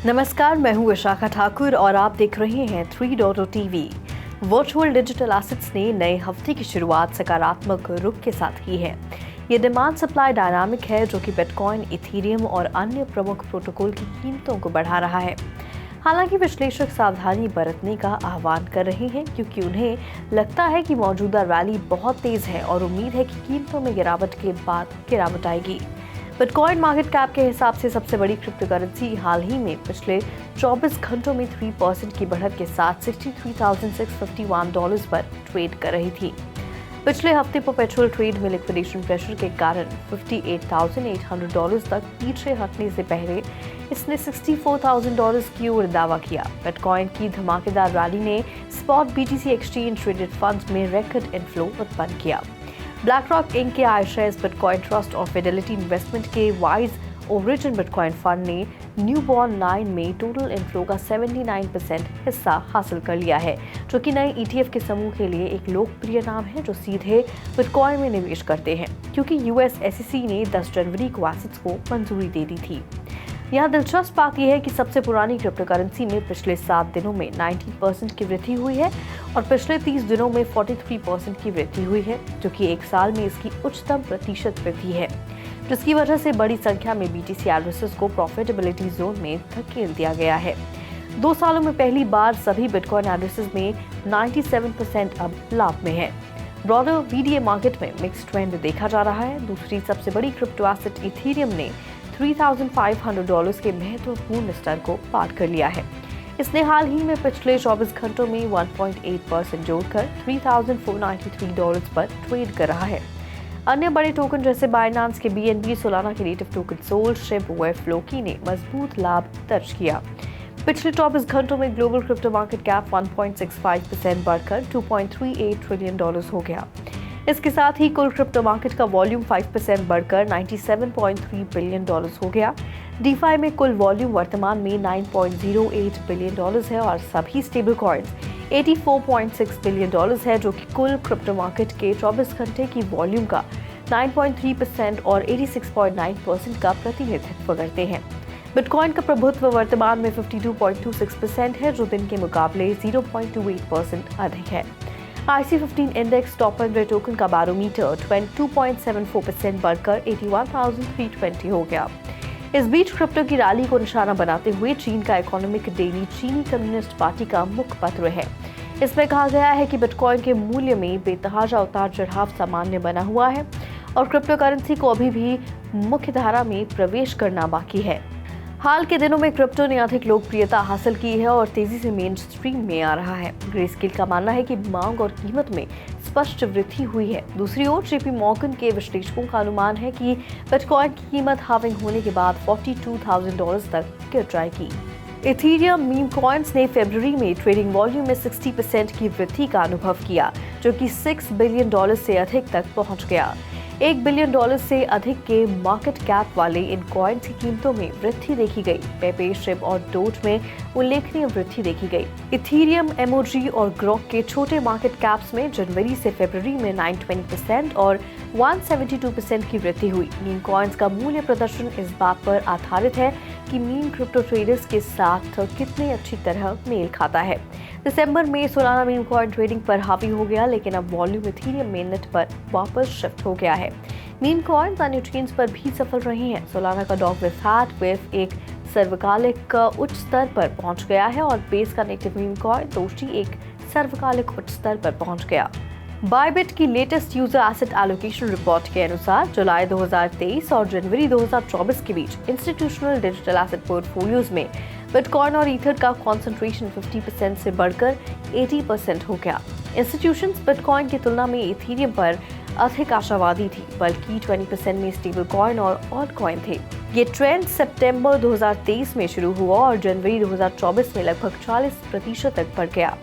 नमस्कार, मैं हूं विशाखा ठाकुर और आप देख रहे हैं 3.0 टीवी। वर्चुअल डिजिटल एसेट्स ने नए हफ्ते की शुरुआत सकारात्मक रुख के साथ की है। ये डिमांड सप्लाई डायनामिक है जो कि बिटकॉइन, इथेरियम और अन्य प्रमुख प्रोटोकॉल की कीमतों को बढ़ा रहा है। हालांकि विश्लेषक सावधानी बरतने का आह्वान कर रहे हैं क्योंकि उन्हें लगता है कि मौजूदा रैली बहुत तेज है और उम्मीद है कि कीमतों में गिरावट के बाद गिरावट आएगी। बिटकॉइन मार्केट कैप के हिसाब से सबसे बड़ी क्रिप्टो करेंसी हाल ही में पिछले 24 घंटों में 3% की बढ़त के साथ $63,651 पर ट्रेड कर रही थी। पिछले हफ्ते परपेचुअल ट्रेड में लिक्विडेशन प्रेशर के कारण $58,800 तक पीछे हटने से पहले इसने $64,000 की ओर दावा किया। बिटकॉइन की धमाकेदार रैली ने spot BTC exchange traded funds में रिकॉर्ड इनफ्लो उत्पन्न किया। BlackRock इंक के iShares बिटकॉइन ट्रस्ट और फिडेलिटी इन्वेस्टमेंट के वाइज ओरिजिन बिटकॉइन फंड ने न्यूबॉर्न 9 में टोटल इनफ्लो का 79% हिस्सा हासिल कर लिया है, जो कि नए ETF के समूह के लिए एक लोकप्रिय नाम है जो सीधे बिटकॉइन में निवेश करते हैं, क्योंकि US SEC ने 10 जनवरी को एसेट्स को मंजूरी दे दी थी। यहाँ दिलचस्प बात यह है कि सबसे पुरानी क्रिप्टो करेंसी में पिछले 7 दिनों में 19% की वृद्धि हुई है और पिछले 30 दिनों में 43% की वृद्धि हुई है, जो कि एक साल में इसकी उच्चतम प्रतिशत वृद्धि है, जिसकी वजह से बड़ी संख्या में BTC एड्रेसेस को प्रॉफिटेबिलिटी जोन में धकेल दिया गया है। 2 सालों में पहली बार सभी बिटकॉइन एड्रेसेस में 97% अब लाभ में है। ब्रॉडर VDA मार्केट में मिक्स ट्रेंड देखा जा रहा है। दूसरी सबसे बड़ी क्रिप्टो एसेट इथेरियम ने $3,500 के महत्वपूर्ण स्तर को पार कर लिया है। इसने हाल ही में पिछले 24 घंटों में 1.8% जोड़कर $3,493 पर ट्रेड कर रहा है। अन्य बड़े टोकन जैसे बाइनांस के BNB, सोलाना के नेटिव टोकन सोल, शिप, वेब, फ्लोकी ने मजबूत लाभ दर्ज किया। पिछले 24 घंटों में ग्लोबल क्रिप्टो मार्केट कैप 1.65% बढ़कर $2.38 ट्रिलियन हो गया। इसके साथ ही कुल क्रिप्टो मार्केट का वॉल्यूम 5% बढ़कर $97.3 बिलियन हो गया। DeFi में कुल वॉल्यूम वर्तमान में $9.08 बिलियन है और सभी स्टेबल कॉइन्स $84.6 बिलियन है, जो कि कुल क्रिप्टो मार्केट के 24 घंटे की वॉल्यूम का 9.3% और 86.9% का प्रतिनिधित्व करते हैं। बिटकॉइन का प्रभुत्व वर्तमान में 52.26% है, जो दिन के मुकाबले 0.28% अधिक है। IC15 इंडेक्स टॉप 100 टोकन का बैरोमीटर 22.74% बढ़कर 81,320 हो गया। इस बीच क्रिप्टो की रैली को निशाना बनाते हुए चीन का इकोनॉमिक डेली चीनी कम्युनिस्ट पार्टी का मुखपत्र है। इसमें कहा गया है कि बिटकॉइन के मूल्य में बेतहाशा उतार चढ़ाव सामान्य बना हुआ है और क्रिप्टो करेंसी को अभी भी मुख्य धारा में प्रवेश करना बाकी है। हाल के दिनों में क्रिप्टो ने अधिक लोकप्रियता हासिल की है और तेजी से मेन स्ट्रीम में आ रहा है। ग्रेस्केल का मानना है कि मांग और कीमत में स्पष्ट वृद्धि हुई है। दूसरी ओर JP मॉर्गन के विश्लेषकों का अनुमान है कि बिटकॉइन की कीमत हाविंग होने के बाद $42,000 तक गिर जाएगी। इथेरियम मीम कॉइन्स ने फरवरी में ट्रेडिंग वॉल्यूम में 60% की वृद्धि का अनुभव किया, जो कि $6 बिलियन से अधिक तक पहुंच गया। $1 बिलियन से अधिक के मार्केट कैप वाले इन कॉइन्स की कीमतों में वृद्धि देखी गई। पेपे, शिप और डोज में उल्लेखनीय वृद्धि देखी गई। इथेरियम, MOG और ग्रोक के छोटे मार्केट कैप्स में जनवरी से फरवरी में 920% और 172% की वृद्धि हुई। मीम कॉइन्स का मूल्य प्रदर्शन इस बात पर आधारित है कि मीम क्रिप्टो ट्रेडर्स के साथ कितने अच्छी तरह मेल खाता है। दिसंबर में सोलाना मीम कॉइन ट्रेडिंग पर हावी हो गया, लेकिन अब वॉल्यूम इथेरियम मेननेट पर वापस शिफ्ट हो गया है। मीम कॉइन्स अन्य चेन्स पर भी सफल रहे हैं। सोलाना का डॉग विथ हैट वेव एक सर्वकालिक उच्च स्तर पर पहुंच गया है और बेस का नेटिव मीम कॉइन दोषी एक सर्वकालिक उच्च स्तर पर पहुंच गया। बायबिट की latest user asset allocation report के अनुसार जुलाई 2023 और जनवरी 2024 के बीच इंस्टीट्यूशनल डिजिटल एसेट पोर्टफोलियोज में बिटकॉइन और ईथर का कॉन्सेंट्रेशन 50% से बढ़कर 80% हो गया। इंस्टीट्यूशंस बिटकॉइन की तुलना में इथेरियम पर अधिक आशावादी थी, बल्कि 20% में स्टेबल कॉइन और ऑल्ट कॉइन थे। ये ट्रेंड सितंबर 2023 में शुरू हुआ और जनवरी 2024 में लगभग 40% तक बढ़ गया।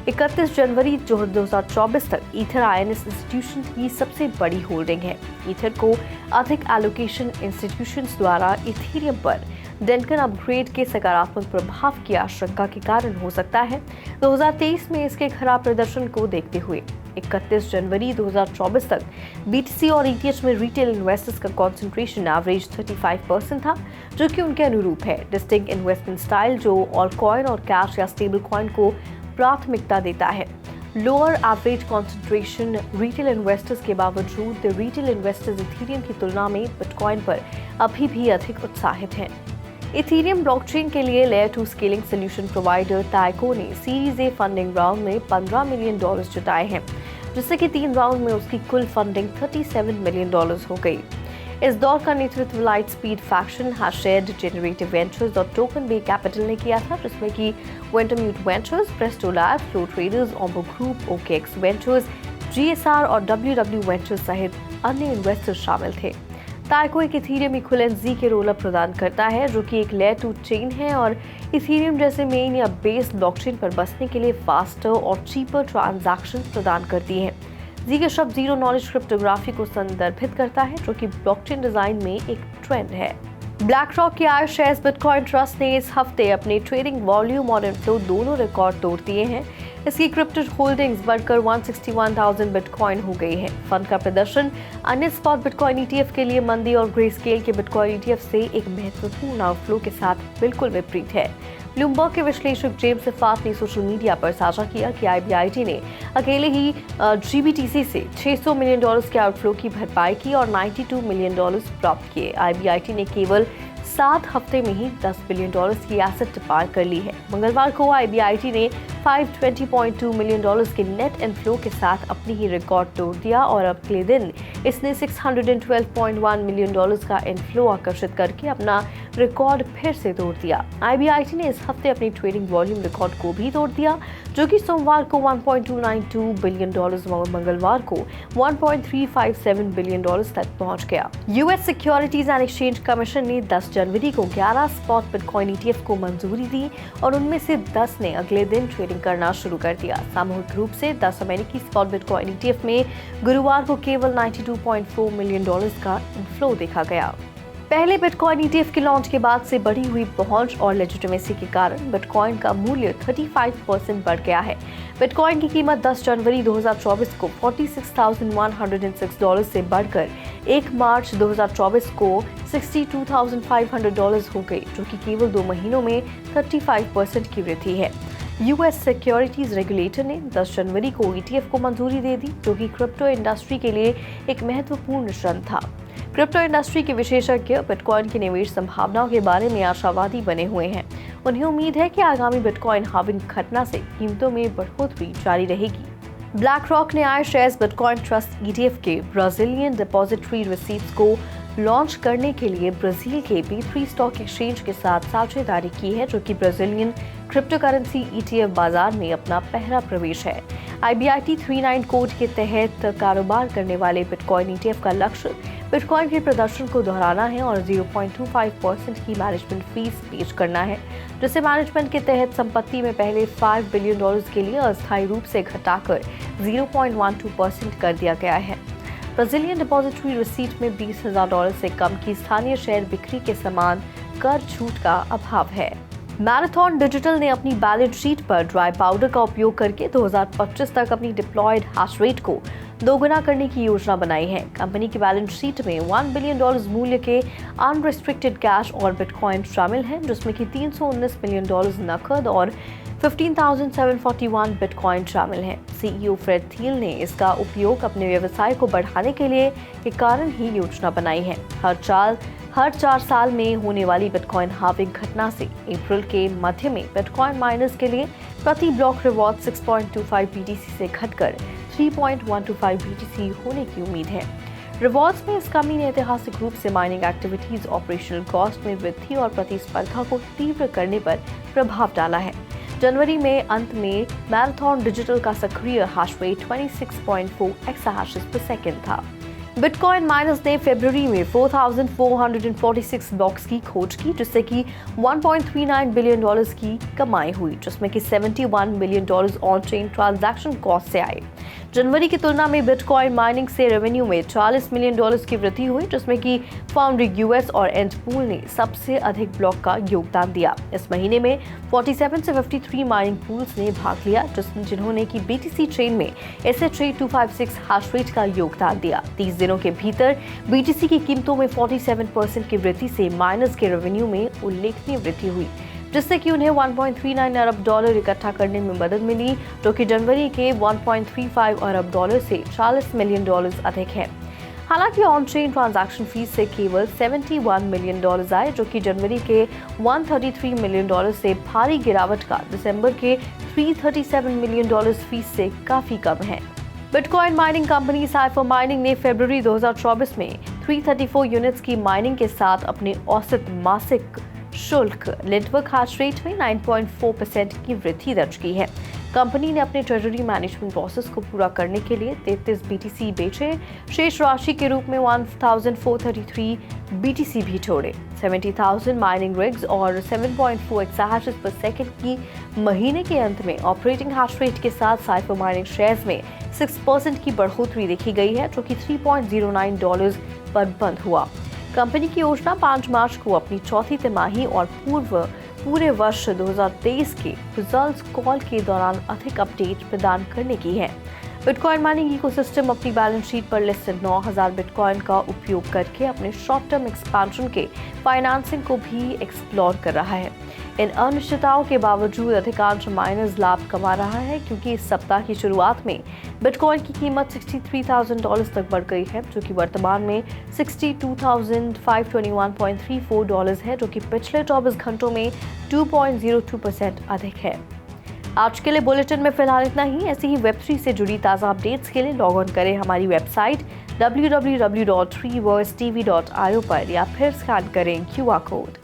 31 जनवरी 2024 तक ईथर INS इंस्टीट्यूशन की सबसे बड़ी होल्डिंग है। ईथर को अधिक एलोकेशन इंस्टीट्यूशंस द्वारा इथेरियम पर डेनकन अपग्रेड के सकारात्मक प्रभाव की आशंका के कारण हो सकता है। 2023 में इसके खराब प्रदर्शन को देखते हुए 31 जनवरी 2024 तक BTC और ETH में रिटेल इन्वेस्टर्स का कंसंट्रेशन एवरेज 35% था, जो कि उनके अनुरूप है। डिस्टिंक्ट इन्वेस्टमेंट स्टाइल जो ऑल्टकॉइन और कैश या स्टेबल कॉइन को प्राथमिकता देता है। Lower average concentration retail investors के बावजूद रिटेल इन्वेस्टर्स इथेरियम की तुलना में बिटकॉइन पर अभी भी अधिक उत्साहित हैं। इथेरियम ब्लॉकचेन के लिए लेयर 2 स्केलिंग सॉल्यूशन प्रोवाइडर ताइको ने सीरीज ए फंडिंग राउंड में $15 मिलियन जुटाए हैं, जिससे कि 3 राउंड में उसकी कुल फंडिंग $37 मिलियन हो गई। इस दौर का नेतृत्व Lightspeed Faction, Hashed, Generative Ventures और टोकन बे कैपिटल ने किया था, जिसमें कि Wintermute Ventures, Presto Lab, Flow Traders, ओम्बो ग्रुप, ओकेएक्स वेंचर्स, GSR और WW वेंचर्स सहित अन्य इन्वेस्टर्स शामिल थे। ताइको एक इथेरियम इक्विवेलेंट के रोल प्रदान करता है, जो कि एक लेयर 2 चेन है और इथेरियम जैसे मेन या बेस ब्लॉकचेन पर बसने के लिए फास्टर और चीपर ट्रांजैक्शन प्रदान करती है। जी के शब्द जीरो नॉलेज क्रिप्टोग्राफी को संदर्भित करता है, जो कि ब्लॉकचेन डिजाइन में एक ट्रेंड है। ब्लैकरॉक के iShares बिटकॉइन ट्रस्ट ने इस हफ्ते अपने ट्रेडिंग वॉल्यूम और इनफ्लो दोनों रिकॉर्ड तोड़ दिए हैं। इसकी क्रिप्टो होल्डिंग्स बढ़कर 161,000 बिटकॉइन हो गई है। फंड का प्रदर्शन अन्य स्पॉट बिटकॉइन ETF के लिए मंदी और ग्रे स्केल के बिटकॉइन ETF से एक महत्वपूर्ण आउटफ्लो के साथ बिल्कुल विपरीत है। ब्लूमबर्ग के विश्लेषक जेम्स इफात ने सोशल मीडिया पर साझा किया कि IBIT ने अकेले ही GBTC से $600 मिलियन के आउटफ्लो की भरपाई की और $92 मिलियन प्राप्त किए। IBIT ने केवल 7 हफ्ते में ही $10 बिलियन की एसेट पार कर ली है। मंगलवार को IBIT ने $520.2 मिलियन के नेट इनफ्लो के साथ अपनी ही रिकॉर्ड तोड़ दिया और अगले दिन इसने $612.1 मिलियन का इनफ्लो आकर्षित करके अपना रिकॉर्ड फिर से तोड़ दिया। IBIT ने इस हफ्ते अपनी ट्रेडिंग वॉल्यूम रिकॉर्ड को भी तोड़ दिया, जो कि सोमवार को $1.292 बिलियन, मंगलवार को $1.357 बिलियन तक पहुंच गया। US securities and exchange commission ने 10 जनवरी को 11 स्पॉट बिटकॉइन ETF को मंजूरी दी और उनमें से 10 ने अगले दिन ट्रेडिंग करना शुरू कर दिया। सामूहिक रूप से 10 अमेरिकी स्पॉट बिटकॉइन ETF में गुरुवार को केवल $92.4 मिलियन का इनफ्लो देखा गया। पहले बिटकॉइन ETF के लॉन्च के बाद से बढ़ी हुई पहुंच और लेजिटिमेसी के कारण बिटकॉइन का मूल्य 35% बढ़ गया है। बिटकॉइन की कीमत 10 जनवरी 2024 को $46,106 से बढ़कर 1 मार्च 2024 को $62,500 हो गई, जो कि केवल 2 महीनों में 35% की वृद्धि है। US सिक्योरिटीज रेगुलेटर ने 10 जनवरी को ETF को मंजूरी दे दी, जो कि क्रिप्टो इंडस्ट्री के लिए एक महत्वपूर्ण क्षण था। क्रिप्टो इंडस्ट्री के विशेषज्ञ बिटकॉइन की निवेश संभावनाओं के बारे में आशावादी बने हुए हैं। उन्हें उम्मीद है कि आगामी बिटकॉइन हाल्विंग घटना से कीमतों में बढ़ोतरी जारी रहेगी। ब्लैकरॉक ने iShares बिटकॉइन ट्रस्ट ETF के ब्राजीलियन डिपॉजिटरी रिसीट्स को लॉन्च करने के लिए ब्राजील के B3 स्टॉक एक्सचेंज के साथ साझेदारी की है, जो कि ब्राजीलियन क्रिप्टो करेंसी ETF बाजार में अपना पहला प्रवेश है। IBIT 39 कोड के तहत कारोबार करने वाले बिटकॉइन ETF का लक्ष्य बिटकॉइन के प्रदर्शन को दोहराना है और 0.25% की मैनेजमेंट फीस पेश करना है, जिसे मैनेजमेंट के तहत संपत्ति में पहले $5 बिलियन के लिए अस्थायी रूप से घटाकर 0.12% कर दिया गया है। ब्राजीलियन डिपॉजिटरी रिसीट में $20,000 से कम की स्थानीय शेयर बिक्री के समान कर छूट का अभाव है। मैराथन डिजिटल ने अपनी बैलेंस शीट पर ड्राई पाउडर का उपयोग करके 2025 तक अपनी डिप्लॉयड हैश रेट को दोगुना करने की योजना बनाई है। कंपनी की बैलेंस शीट में $1 बिलियन मूल्य के अनरिस्ट्रिक्टेड कैश और बिटकॉइन शामिल हैं, जिसमें कि $319 मिलियन नकद और 15,741 बिटकॉइन शामिल हैं। CEO फ्रेड थियल ने इसका उपयोग अपने व्यवसाय को बढ़ाने के लिए के कारण ही योजना बनाई है। हर 4 साल में होने वाली बिटकॉइन हाल्विंग घटना से अप्रैल के मध्य में बिटकॉइन माइनर्स के लिए प्रति ब्लॉक रिवॉर्ड 6.25 BTC से घटकर 3.125 BTC होने की उम्मीद है। रिवॉर्ड्स में इस कमी ने ऐतिहासिक रूप से माइनिंग एक्टिविटीज, ऑपरेशनल कॉस्ट में वृद्धि और प्रतिस्पर्धा को तीव्र करने पर प्रभाव डाला है। जनवरी में अंत में मैराथन डिजिटल का सक्रिय हैश रेट 26.4 एक्साहैशेस पर सेकंड था। बिटकॉइन माइनर्स ने फरवरी में 4,446 ब्लॉक्स की खोज की, जिससे कि $1.39 बिलियन की कमाई हुई, जिसमें कि $71 million on chain transaction cost से आए। जनवरी की तुलना में बिटकॉइन माइनिंग से रेवेन्यू में $40 मिलियन की वृद्धि हुई, जिसमें कि फाउंड्री यूएस और एंटपूल ने सबसे अधिक ब्लॉक का योगदान दिया। इस महीने में 47 से 53 माइनिंग पूल्स ने भाग लिया, जिन्होंने की BTC चेन में SHA-256 हैश रेट का योगदान दिया। 30 दिनों के भीतर BTC की कीमतों में 47% की वृद्धि से माइनर्स के रेवेन्यू में उल्लेखनीय वृद्धि हुई, जिससे कि उन्हें $1.39 अरब इकट्ठा करने में मदद मिली, जो कि जनवरी के $1.35 अरब से $40 मिलियन अधिक है। हालांकि ऑन चेन ट्रांजैक्शन फीस से केवल $71 मिलियन आए, जो कि जनवरी के $133 मिलियन से भारी गिरावट का दिसंबर के $337 मिलियन फीस से काफी कम है। Bitcoin mining company cipher mining ने फरवरी 2024 में 334 यूनिट्स की माइनिंग के साथ अपने औसत मासिक शुल्क नेटवर्क हैश रेट में 9.4% की वृद्धि दर्ज की है। कंपनी ने अपने ट्रेजरी मैनेजमेंट प्रोसेस को पूरा करने के लिए 33 BTC बेचे, शेष राशि के रूप में 1433 BTC भी छोड़े। 70,000 माइनिंग रिग्स और 7.4 एक्साहैशेस पर सेकंड की महीने के अंत में ऑपरेटिंग हैश रेट के साथ साइफर माइनिंग शेयर्स में 6% की बढ़ोतरी देखी गई है, जो कि $3.09 पर बंद हुआ। कंपनी की योजना 5 मार्च को अपनी चौथी तिमाही और पूरे वर्ष 2023 के रिजल्ट्स कॉल के दौरान अधिक अपडेट प्रदान करने की है। बिटकॉइन माइनिंग इकोसिस्टम अपनी बैलेंस शीट पर लिस्टेड 9,000 बिटकॉइन का उपयोग करके अपने शॉर्ट टर्म एक्सपेंशन के फाइनेंसिंग को भी एक्सप्लोर कर रहा है। इन अनिश्चितताओं के बावजूद अधिकांश माइनर्स लाभ कमा रहा है, क्योंकि इस सप्ताह की शुरुआत में बिटकॉइन की कीमत $63,000 तक बढ़ गई है, जो कि वर्तमान में $62,521.34 है, जो कि पिछले 24 घंटों में 2.02% अधिक है। आज के लिए बुलेटिन में फिलहाल इतना ही। ऐसी ही वेब3 से जुड़ी ताज़ा अपडेट्स के लिए लॉग ऑन करें हमारी वेबसाइट www.3versetv.io पर या फिर स्कैन करें QR कोड।